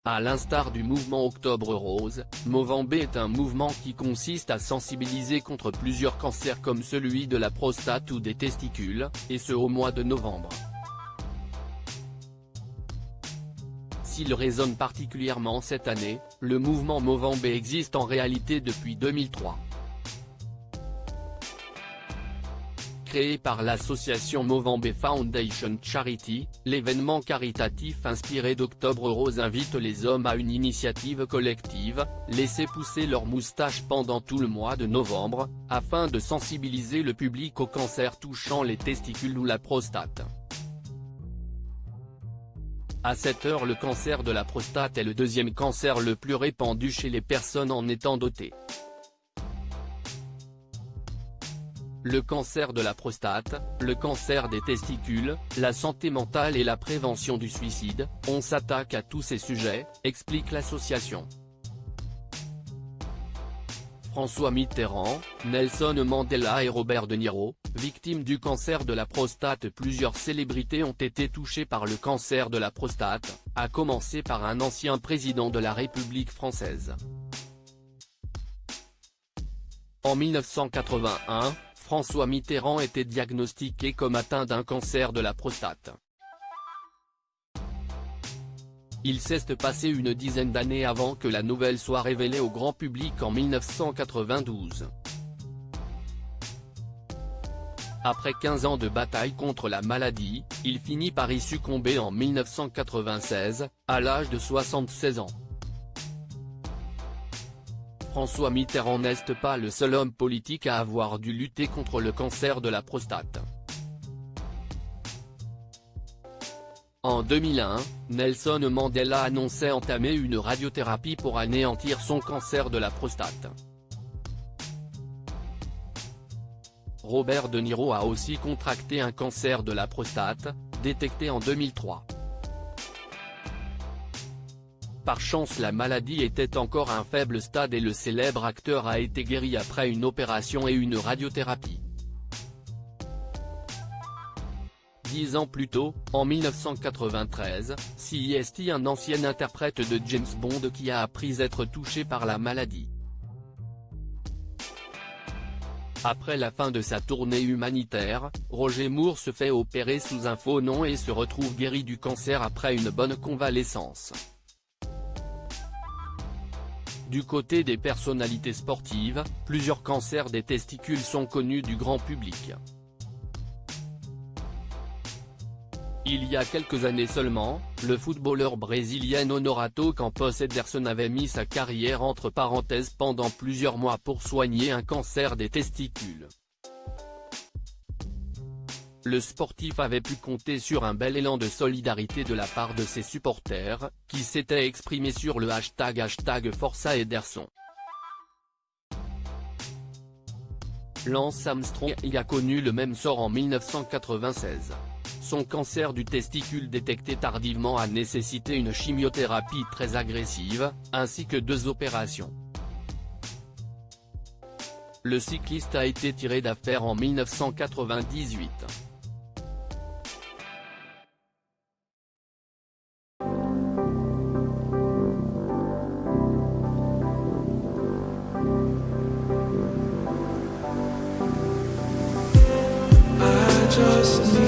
À l'instar du mouvement Octobre Rose, Movember est un mouvement qui consiste à sensibiliser contre plusieurs cancers comme celui de la prostate ou des testicules, et ce au mois de novembre. S'il résonne particulièrement cette année, le mouvement Movember existe en réalité depuis 2003. Créé par l'association Movember Foundation Charity, l'événement caritatif inspiré d'Octobre Rose invite les hommes à une initiative collective, laisser pousser leurs moustaches pendant tout le mois de novembre, afin de sensibiliser le public aux cancers touchant les testicules ou la prostate. À cette heure, le cancer de la prostate est le deuxième cancer le plus répandu chez les personnes en étant dotées. Le cancer de la prostate, le cancer des testicules, la santé mentale et la prévention du suicide, on s'attaque à tous ces sujets, explique l'association. François Mitterrand, Nelson Mandela et Robert De Niro, victimes du cancer de la prostate. Plusieurs célébrités ont été touchées par le cancer de la prostate, à commencer par un ancien président de la République française. En 1981, François Mitterrand était diagnostiqué comme atteint d'un cancer de la prostate. Il s'est passé une dizaine d'années avant que la nouvelle soit révélée au grand public en 1992. Après 15 ans de bataille contre la maladie, il finit par y succomber en 1996, à l'âge de 76 ans. François Mitterrand n'est pas le seul homme politique à avoir dû lutter contre le cancer de la prostate. En 2001, Nelson Mandela annonçait entamer une radiothérapie pour anéantir son cancer de la prostate. Robert De Niro a aussi contracté un cancer de la prostate, détecté en 2003. Par chance, la maladie était encore à un faible stade et le célèbre acteur a été guéri après une opération et une radiothérapie. 10 ans plus tôt, en 1993, CST, un ancien interprète de James Bond qui a appris être touché par la maladie. Après la fin de sa tournée humanitaire, Roger Moore se fait opérer sous un faux nom et se retrouve guéri du cancer après une bonne convalescence. Du côté des personnalités sportives, plusieurs cancers des testicules sont connus du grand public. Il y a quelques années seulement, le footballeur brésilien Honorato Campos Ederson avait mis sa carrière entre parenthèses pendant plusieurs mois pour soigner un cancer des testicules. Le sportif avait pu compter sur un bel élan de solidarité de la part de ses supporters, qui s'étaient exprimés sur le #Forza Ederson. Lance Armstrong y a connu le même sort en 1996. Son cancer du testicule détecté tardivement a nécessité une chimiothérapie très agressive, ainsi que 2 opérations. Le cycliste a été tiré d'affaire en 1998. Just